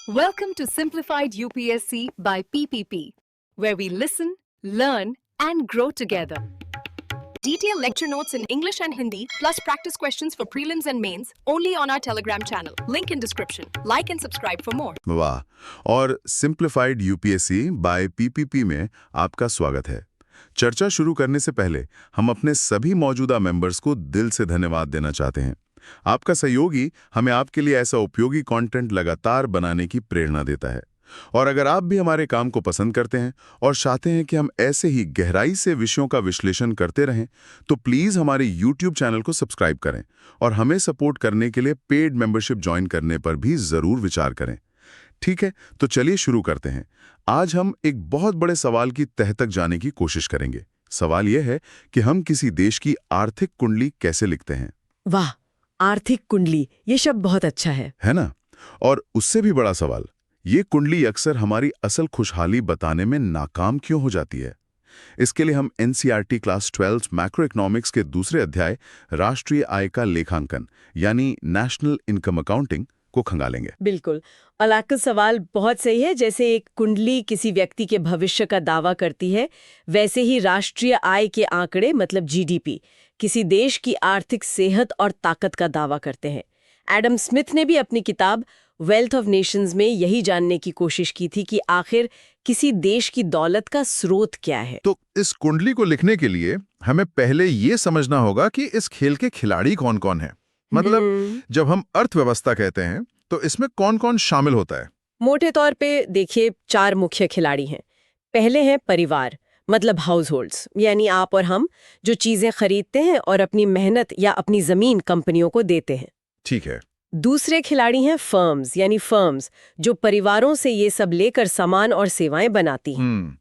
Welcome to Simplified UPSC by PPP, where we listen, learn, and grow together. Detailed lecture notes in English and Hindi, plus practice questions for prelims and mains, only on our Telegram channel. Link in description. Like and subscribe for more. वाह! और simplified UPSC bye PPP में आपका स्वागत है। चर्चा शुरू करने से पहले हम अपने सभी मौजूदा मेंबर्स को दिल से धन्यवाद देना चाहते हैं। आपका सहयोग ही हमें आपके लिए ऐसा उपयोगी कंटेंट लगातार बनाने की प्रेरणा देता है। और अगर आप भी हमारे काम को पसंद करते हैं और चाहते हैं कि हम ऐसे ही गहराई से विषयों का विश्लेषण करते रहें, तो प्लीज हमारे यूट्यूब चैनल को सब्सक्राइब करें और हमें सपोर्ट करने के लिए पेड मेंबरशिप ज्वाइन करने पर भी जरूर विचार करें। ठीक है, तो चलिए शुरू करते हैं। आज हम एक बहुत बड़े सवाल की तह तक जाने की कोशिश करेंगे। सवाल यह है कि हम किसी देश की आर्थिक कुंडली कैसे लिखते हैं। वाह, आर्थिक कुंडली, ये शब्द बहुत अच्छा है ना? और उससे भी बड़ा सवाल, ये कुंडली अक्सर हमारी असल खुशहाली बताने में नाकाम क्यों हो जाती है। इसके लिए हम एनसीईआरटी क्लास 12 मैक्रो इकोनॉमिक्स के दूसरे अध्याय राष्ट्रीय आय का लेखांकन यानी नेशनल इनकम अकाउंटिंग को खंगालेंगे। बिल्कुल। और आपका सवाल बहुत सही है। जैसे एक कुंडली किसी व्यक्ति के भविष्य का दावा करती है, वैसे ही राष्ट्रीय आय के आंकड़े मतलब जीडीपी किसी देश की आर्थिक सेहत और ताकत का दावा करते हैं। एडम स्मिथ ने भी अपनी किताब वेल्थ ऑफ नेशंस में यही जानने की कोशिश की थी कि आखिर किसी देश की दौलत का स्रोत क्या है। तो इस कुंडली को लिखने के लिए हमें पहले ये समझना होगा कि इस खेल के खिलाड़ी कौन कौन है। मतलब जब हम अर्थव्यवस्था कहते हैं तो इसमें कौन कौन शामिल होता है। मोटे तौर पे देखिए, 4 मुख्य खिलाड़ी हैं। पहले हैं परिवार, मतलब हाउस होल्ड्स, यानी आप और हम जो चीजें खरीदते हैं और अपनी मेहनत या अपनी जमीन कंपनियों को देते हैं। ठीक है। दूसरे खिलाड़ी हैं फर्म्स, यानी फर्म्स जो परिवारों से ये सब लेकर सामान और सेवाएं बनाती हैं।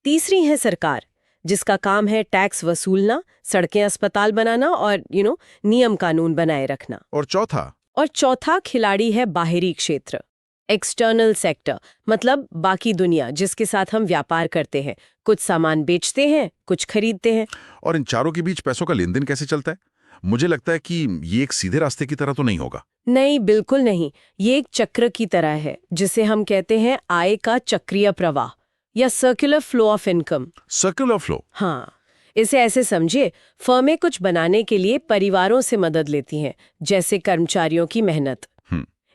तीसरी है सरकार, जिसका काम है टैक्स वसूलना, सड़कें अस्पताल बनाना और नियम कानून बनाए रखना। और चौथा खिलाड़ी है बाहरी क्षेत्र, एक्सटर्नल सेक्टर, मतलब बाकी दुनिया जिसके साथ हम व्यापार करते हैं, कुछ सामान बेचते हैं, कुछ खरीदते हैं। और इन चारों के बीच पैसों का लेन देन कैसे चलता है? मुझे लगता है कि ये एक सीधे रास्ते की तरह तो नहीं होगा। नहीं, बिल्कुल नहीं। ये एक चक्र की तरह है, जिसे हम कहते हैं आय का चक्रीय प्रवाह या circular flow of income. Circular flow? हाँ, इसे ऐसे समझिए, फर्में कुछ बनाने के लिए परिवारों से मदद लेती हैं, जैसे कर्मचारियों की मेहनत।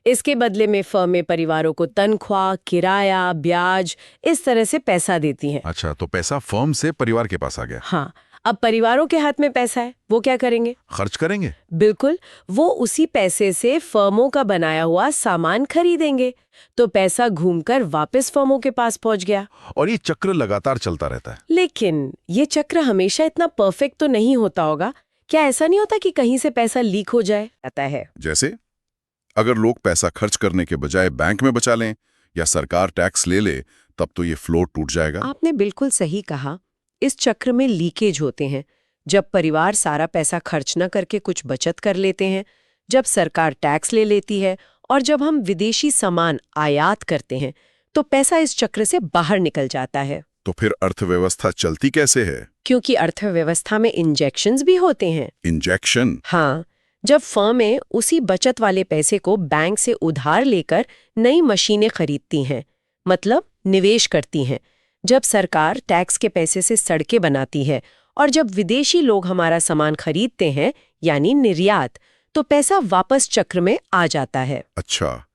इसके बदले में फर्में परिवारों को तनख्वाह, किराया, ब्याज इस तरह से पैसा देती हैं। अच्छा, तो पैसा फर्म से परिवार के पास आ गया। हाँ, अब परिवारों के हाथ में पैसा है, वो क्या करेंगे? खर्च करेंगे। बिल्कुल, वो उसी पैसे से फर्मों का बनाया हुआ सामान खरीदेंगे, तो पैसा घूमकर वापस फर्मों के पास पहुंच गया। और ये चक्र लगातार चलता रहता है। लेकिन ये चक्र हमेशा इतना परफेक्ट तो नहीं होता होगा। क्या ऐसा नहीं होता कि कहीं से पैसा लीक हो जाए? आता है। जैसे अगर लोग पैसा खर्च करने के बजाय बैंक में बचा लें या सरकार टैक्स ले ले, तब तो ये फ्लो टूट जाएगा। आपने बिल्कुल सही कहा। इस चक्र में लीकेज होते हैं। जब परिवार सारा पैसा खर्च न करके कुछ बचत कर लेते हैं, जब सरकार टैक्स ले लेती है और जब हम विदेशी सामान आयात करते हैं, तो पैसा इस चक्र से बाहर निकल जाता है। तो फिर अर्थव्यवस्था चलती कैसे है? क्योंकि अर्थव्यवस्था में इंजेक्शंस भी होते हैं। इंजेक्शन? हाँ, जब फर्में उसी बचत वाले पैसे को बैंक से उधार लेकर नई मशीनें खरीदती हैं, मतलब निवेश करती हैं, जब सरकार टैक्स के पैसे से सड़कें बनाती है और जब विदेशी लोग हमारा सामान खरीदते हैं, यानी निर्यात, तो पैसा वापस चक्र में आ जाता है। अच्छा,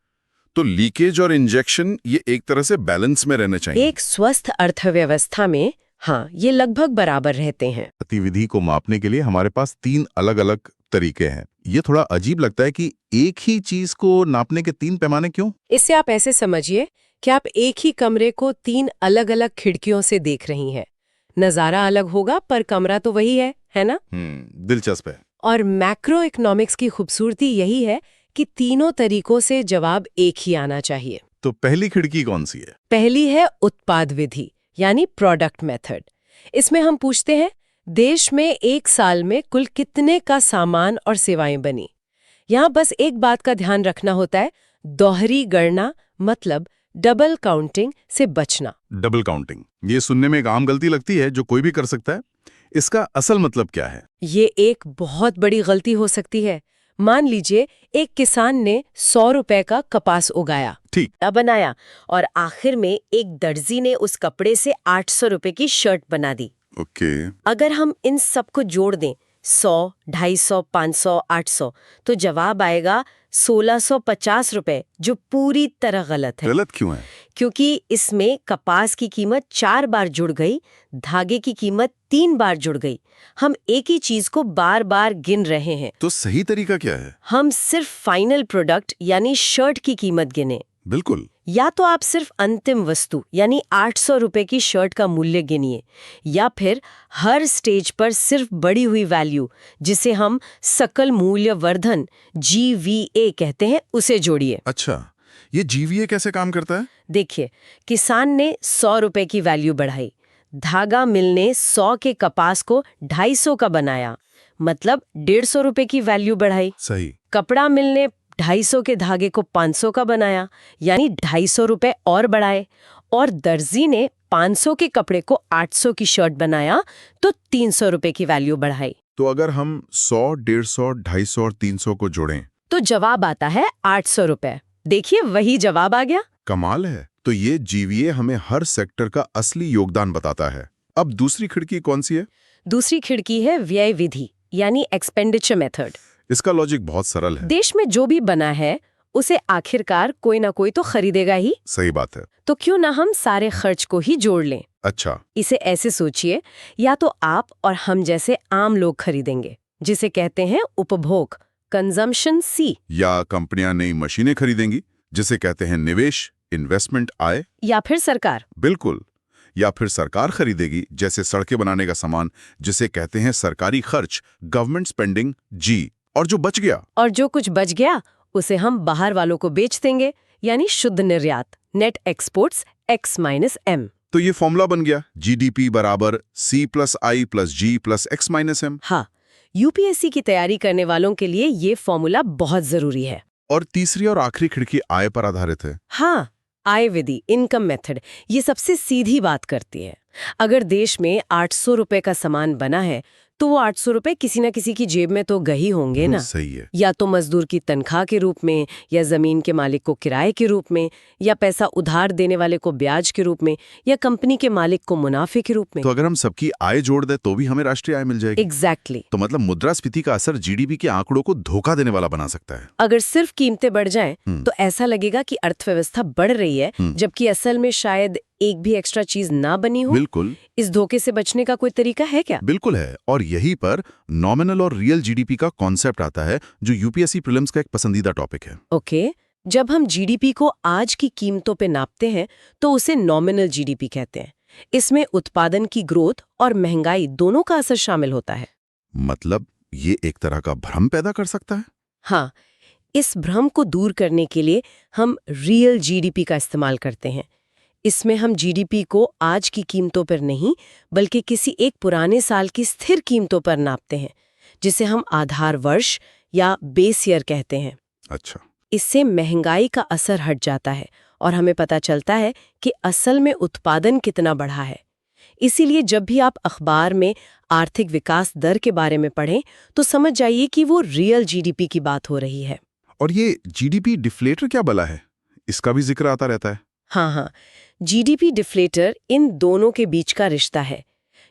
तो लीकेज और इंजेक्शन ये एक तरह से बैलेंस में रहने चाहिए। एक स्वस्थ अर्थव्यवस्था में हाँ, ये लगभग बराबर रहते हैं। गतिविधि को मापने के लिए हमारे पास 3 अलग-अलग तरीके हैं। ये थोड़ा अजीब लगता है कि एक ही चीज को नापने के 3 पैमाने क्यों? इससे आप ऐसे समझिए कि आप एक ही कमरे को 3 अलग-अलग खिड़कियों से देख रही हैं। नजारा अलग होगा पर कमरा तो वही है ना? दिलचस्प है। और मैक्रो इकोनॉमिक्स की खूबसूरती यही है कि तीनों तरीकों से जवाब एक ही आना चाहिए। तो पहली खिड़की कौन सी है? पहली है उत्पाद विधि, यानी प्रोडक्ट मेथड। इसमें हम पूछते हैं, देश में एक साल में कुल कितने का सामान और सेवाएं बनी। यहाँ बस एक बात का ध्यान रखना होता है, दोहरी गणना मतलब डबल काउंटिंग से बचना। डबल काउंटिंग, ये सुनने में एक आम गलती लगती है जो कोई भी कर सकता है। इसका असल मतलब क्या है? ये एक बहुत बड़ी गलती हो सकती है। मान लीजिए एक किसान ने 100 रुपए का कपास उगाया, ठीक। बनाया, और आखिर में एक दर्जी ने उस कपड़े से 800 रुपए की शर्ट बना दी। ओके। अगर हम इन सबको जोड़ दें 100, 250, 500, 800, तो जवाब आएगा 1650 रुपए, जो पूरी तरह गलत है। गलत क्यों है? क्योंकि इसमें कपास की कीमत 4 बार जुड़ गई, धागे की कीमत 3 बार जुड़ गई। हम एक ही चीज को बार बार गिन रहे हैं। तो सही तरीका क्या है? हम सिर्फ फाइनल प्रोडक्ट यानी शर्ट की कीमत गिने। बिल्कुल। या तो आप सिर्फ अंतिम वस्तु यानी 800 रुपए की शर्ट का मूल्य गिनिए, या फिर हर स्टेज पर सिर्फ बढ़ी हुई वैल्यू, जिसे हम सकल मूल्य वर्धन GVA कहते हैं, उसे जोड़िए। अच्छा, ये GVA कैसे काम करता है? देखिए, किसान ने 100 रुपए की वैल्यू बढ़ाई, धागा मिल ने 100 के कपास को 250 का बनाया, मतलब 150 रुपए की वैल्यू बढ़ाई। सही। कपड़ा मिल ने 250 के धागे को 500 का बनाया, यानी 250 रुपए और बढ़ाए, और दर्जी ने 500 के कपड़े को 800 की शर्ट बनाया, तो 300 रुपए की वैल्यू बढ़ाई। तो अगर हम 100, 150, 250 और 300 को जोड़ें तो जवाब आता है 800 रुपए। देखिए, वही जवाब आ गया। कमाल है। तो ये GVA हमें हर सेक्टर का असली योगदान बताता है। अब दूसरी खिड़की कौन सी है? दूसरी खिड़की है व्यय विधि यानी एक्सपेंडिचर मेथड। इसका लॉजिक बहुत सरल है। देश में जो भी बना है उसे आखिरकार कोई ना कोई तो खरीदेगा ही। सही बात है। तो क्यों ना हम सारे खर्च को ही जोड़ लें। अच्छा। इसे ऐसे सोचिए, या तो आप और हम जैसे आम लोग खरीदेंगे, जिसे कहते हैं उपभोग, कंजम्पशन C, या कंपनियां नई मशीनें खरीदेंगी, जिसे कहते हैं निवेश, इन्वेस्टमेंट आय। या फिर सरकार। बिल्कुल। या फिर सरकार खरीदेगी, जैसे सड़कें बनाने का सामान, जिसे कहते हैं सरकारी खर्च, गवर्नमेंट स्पेंडिंग G। और जो बच गया, और जो कुछ बच गया उसे हम बाहर वालों को बेच देंगे, यानी शुद्ध निर्यात, नेट एक्सपोर्ट्स X-M। तो ये फॉर्मूला बन गया, GDP बराबर C+I+G+X-M। हाँ, UPSC की तैयारी करने वालों के लिए ये फॉर्मूला बहुत जरूरी है। और तीसरी और आखिरी खिड़की आय पर आधारित है। हाँ, आय विधि, इनकम मेथड, ये सबसे सीधी बात करती है। अगर देश में 800 रुपए का सामान बना है, तो वो 800 रुपए किसी न किसी की जेब में तो गए ही होंगे ना। सही है। या तो मजदूर की तनख्वाह के रूप में, या जमीन के मालिक को किराए के रूप में, या पैसा उधार देने वाले को ब्याज के रूप में, या कंपनी के मालिक को मुनाफे के रूप में। तो अगर हम सबकी आय जोड़ दें तो भी हमें राष्ट्रीय आय मिल जाएगी। एग्जैक्टली। तो मतलब मुद्रास्फीति का असर GDP के आंकड़ों को धोखा देने वाला बना सकता है। अगर सिर्फ कीमतें बढ़ जाएं, तो ऐसा लगेगा कि अर्थव्यवस्था बढ़ रही है, जबकि असल में शायद एक भी एक्स्ट्रा चीज ना बनी हो। बिल्कुल। इस धोखे से बचने का कोई तरीका है क्या? बिल्कुल है। और यही पर नॉमिनल और रियल GDP का कॉन्सेप्ट आता है, जो UPSC प्रीलिम्स का एक पसंदीदा टॉपिक है। ओके, जब हम GDP को आज की कीमतों पे नापते हैं तो उसे नॉमिनल GDP कहते हैं। इसमें उत्पादन की ग्रोथ और महंगाई दोनों का असर शामिल होता है। मतलब ये एक तरह का भ्रम पैदा कर सकता है। हाँ, इस भ्रम को दूर करने के लिए हम रियल GDP का इस्तेमाल करते हैं। इसमें हम GDP को आज की कीमतों पर नहीं, बल्कि किसी एक पुराने साल की स्थिर कीमतों पर नापते हैं, जिसे हम आधार वर्ष या बेस ईयर कहते हैं। अच्छा। इससे महंगाई का असर हट जाता है और हमें पता चलता है कि असल में उत्पादन कितना बढ़ा है। इसीलिए जब भी आप अखबार में आर्थिक विकास दर के बारे में पढ़ें, तो समझ जाइए कि वो रियल GDP की बात हो रही है। और ये GDP डिफ्लेटर क्या बला है? इसका भी जिक्र आता रहता है। हाँ, GDP डिफ्लेटर इन दोनों के बीच का रिश्ता है।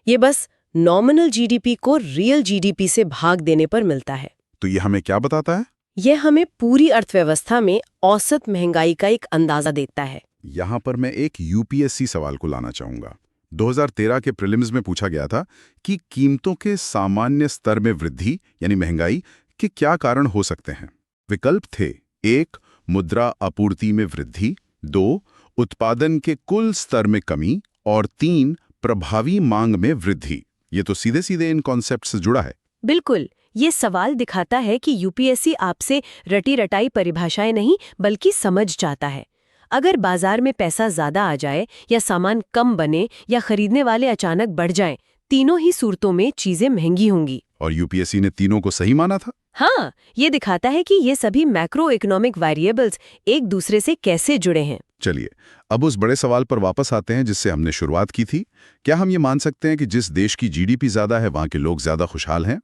ये बस नॉमिनल GDP को रियल GDP से भाग देने पर मिलता है। तो ये हमें क्या बताता है? यह हमें पूरी अर्थव्यवस्था में औसत महंगाई का एक अंदाजा देता है। यहाँ पर मैं एक UPSC सवाल को लाना चाहूंगा। 2013 के प्रीलिम्स में पूछा गया था कि कीमतों के सामान्य स्तर में वृद्धि यानी महंगाई के क्या कारण हो सकते हैं। विकल्प थे 1. मुद्रा आपूर्ति में वृद्धि, 2. उत्पादन के कुल स्तर में कमी, और 3. प्रभावी मांग में वृद्धि। ये तो सीधे सीधे इन कॉन्सेप्ट से जुड़ा है। बिल्कुल, ये सवाल दिखाता है कि UPSC आपसे रटी रटाई परिभाषाएं नहीं, बल्कि समझ चाहता है। अगर बाजार में पैसा ज्यादा आ जाए, या सामान कम बने, या खरीदने वाले अचानक बढ़ जाएं, तीनों ही सूरतों में चीजें महंगी होंगी। और UPSC ने तीनों को सही माना था। हाँ, ये दिखाता है कि ये सभी मैक्रो इकोनॉमिक वेरिएबल्स एक दूसरे से कैसे जुड़े हैं। चलिए, अब उस बड़े सवाल पर वापस आते हैं जिससे हमने शुरुआत की थी। क्या हम ये मान सकते हैं कि जिस देश की GDP ज्यादा है, वहां के लोग ज्यादा खुशहाल हैं?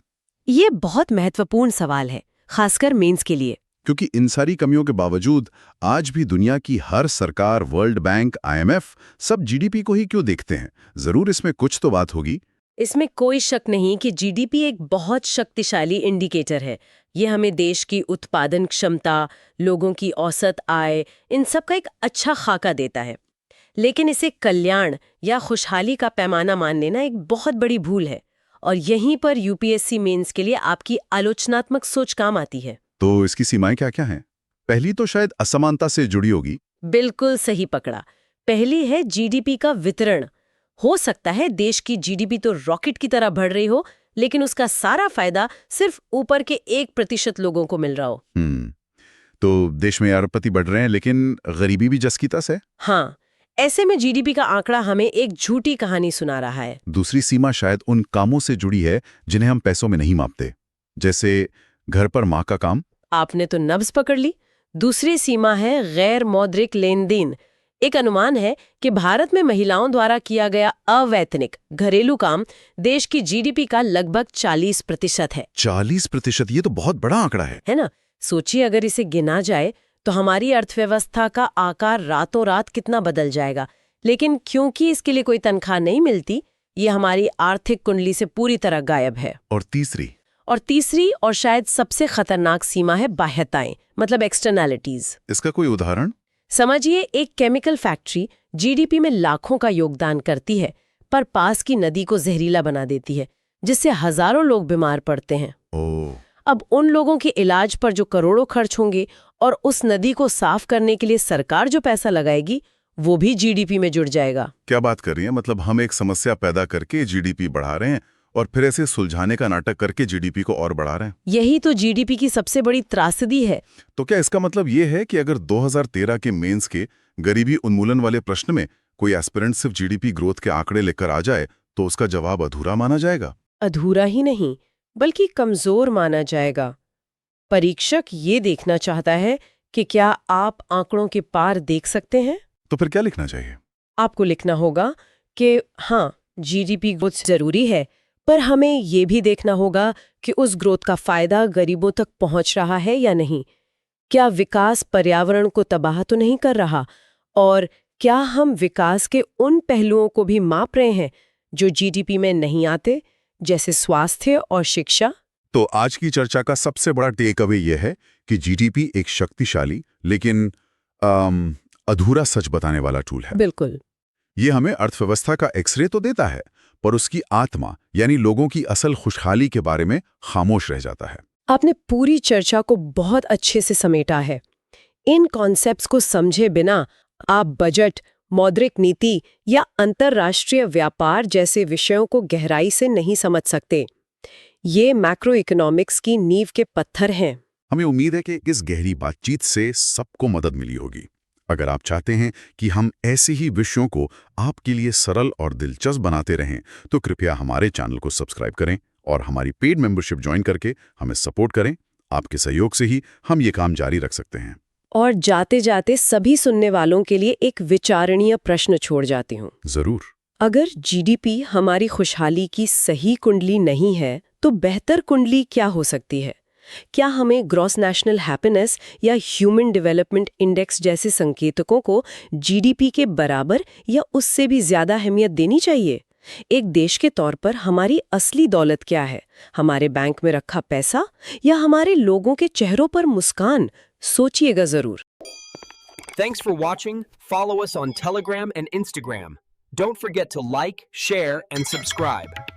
ये बहुत महत्वपूर्ण सवाल है। खासकर मेंस के लिए। क्योंकि इन सारी कमियों के बावजूद आज भी दुनिया की हर सरकार, वर्ल्ड बैंक, IMF सब जीडीपी को ही क्यों देखते हैं? जरूर इसमें कुछ तो बात होगी। इसमें कोई शक नहीं कि जीडीपी एक बहुत शक्तिशाली इंडिकेटर है। ये हमें देश की उत्पादन क्षमता, लोगों की औसत आय, इन सब का एक अच्छा खाका देता है। लेकिन इसे कल्याण या खुशहाली का पैमाना मान लेना एक बहुत बड़ी भूल है, और यहीं पर यूपीएससी मेंस के लिए आपकी आलोचनात्मक सोच काम आती है। तो इसकी सीमाएं क्या-क्या हैं? पहली तो शायद असमानता से जुड़ी होगी। बिल्कुल सही पकड़ा। पहली है जीडीपी का वितरण। हो सकता है देश की जीडीपी तो रॉकेट की तरह बढ़ रही हो, लेकिन उसका सारा फायदा सिर्फ ऊपर के 1% लोगों को मिल रहा हो। तो देश में अरबपति बढ़ रहे हैं, लेकिन गरीबी भी जस की तस है। हाँ, ऐसे में जीडीपी का आंकड़ा हमें एक झूठी कहानी सुना रहा है। दूसरी सीमा शायद उन कामों से जुड़ी है जिन्हें हम पैसों में नहीं मापते, जैसे घर पर माँ का काम। आपने तो नब्ज पकड़ ली। दूसरी सीमा है गैर मौद्रिक लेन देन। एक अनुमान है कि भारत में महिलाओं द्वारा किया गया अवैतनिक घरेलू काम देश की जीडीपी का लगभग 40% है। 40%? ये तो बहुत बड़ा आंकड़ा है ना? सोचिए, अगर इसे गिना जाए तो हमारी अर्थव्यवस्था का आकार रातों रात कितना बदल जाएगा। लेकिन क्योंकि इसके लिए कोई तनख्वाह नहीं मिलती, ये हमारी आर्थिक कुंडली से पूरी तरह गायब है। और तीसरी और शायद सबसे खतरनाक सीमा है बाह्यताएं, मतलब एक्सटर्नैलिटीज। इसका कोई उदाहरण? समझिए, एक केमिकल फैक्ट्री जीडीपी में लाखों का योगदान करती है, पर पास की नदी को जहरीला बना देती है, जिससे हजारों लोग बीमार पड़ते हैं। अब उन लोगों के इलाज पर जो करोड़ों खर्च होंगे और उस नदी को साफ करने के लिए सरकार जो पैसा लगाएगी, वो भी जीडीपी में जुड़ जाएगा। क्या बात कर रही हैं? मतलब हम एक समस्या पैदा करके जीडीपी बढ़ा रहे हैं और फिर ऐसे सुलझाने का नाटक करके जीडीपी को और बढ़ा रहे हैं। यही तो जीडीपी की सबसे बड़ी त्रासदी है। तो क्या इसका मतलब ये है कि अगर 2013 के मेंस के गरीबी उन्मूलन वाले प्रश्न में कोई एस्पिरेंट सिर्फ जीडीपी ग्रोथ के आंकड़े लेकर आ जाए तो उसका जवाब अधूरा माना जाएगा? अधूरा ही नहीं, बल्कि कमजोर माना जाएगा। परीक्षक ये देखना चाहता है कि क्या आप आंकड़ों के पार देख सकते हैं। तो फिर क्या लिखना चाहिए? आपको लिखना होगा कि हाँ, जीडीपी ग्रोथ जरूरी है, पर हमें ये भी देखना होगा कि उस ग्रोथ का फायदा गरीबों तक पहुंच रहा है या नहीं। क्या विकास पर्यावरण को तबाह तो नहीं कर रहा, और क्या हम विकास के उन पहलुओं को भी माप रहे हैं जो जीडीपी में नहीं आते, जैसे स्वास्थ्य और शिक्षा। तो आज की चर्चा का सबसे बड़ा टेक अवे यह है कि जीडीपी एक शक्तिशाली लेकिन अधूरा सच बताने वाला टूल है। बिल्कुल। ये हमें अर्थव्यवस्था का एक्सरे तो देता है, पर उसकी आत्मा यानी लोगों की असल खुशहाली के बारे में खामोश रह जाता है। आपने पूरी चर्चा को बहुत अच्छे से समेटा है। इन कॉन्सेप्ट्स को समझे बिना आप बजट, मौद्रिक नीति या अंतर्राष्ट्रीय व्यापार जैसे विषयों को गहराई से नहीं समझ सकते। ये मैक्रो इकोनॉमिक्स की नींव के पत्थर हैं। हमें उम्मीद है कि इस गहरी बातचीत से सबको मदद मिली होगी। अगर आप चाहते हैं कि हम ऐसे ही विषयों को आपके लिए सरल और दिलचस्प बनाते रहें, तो कृपया हमारे चैनल को सब्सक्राइब करें और हमारी पेड मेंबरशिप ज्वाइन करके हमें सपोर्ट करें। आपके सहयोग से ही हम ये काम जारी रख सकते हैं। और जाते जाते सभी सुनने वालों के लिए एक विचारणीय प्रश्न छोड़ जाती हूँ। जरूर। अगर जीडीपी हमारी खुशहाली की सही कुंडली नहीं है, तो बेहतर कुंडली क्या हो सकती है? क्या हमें ग्रॉस नेशनल हैप्पीनेस या ह्यूमन डेवलपमेंट इंडेक्स जैसे संकेतकों को जीडीपी के बराबर या उससे भी ज्यादा अहमियत देनी चाहिए? एक देश के तौर पर हमारी असली दौलत क्या है? हमारे बैंक में रखा पैसा या हमारे लोगों के चेहरों पर मुस्कान? सोचिएगा जरूर। Thanks for watching. Follow us on Telegram and Instagram. Don't forget to like, share, and subscribe.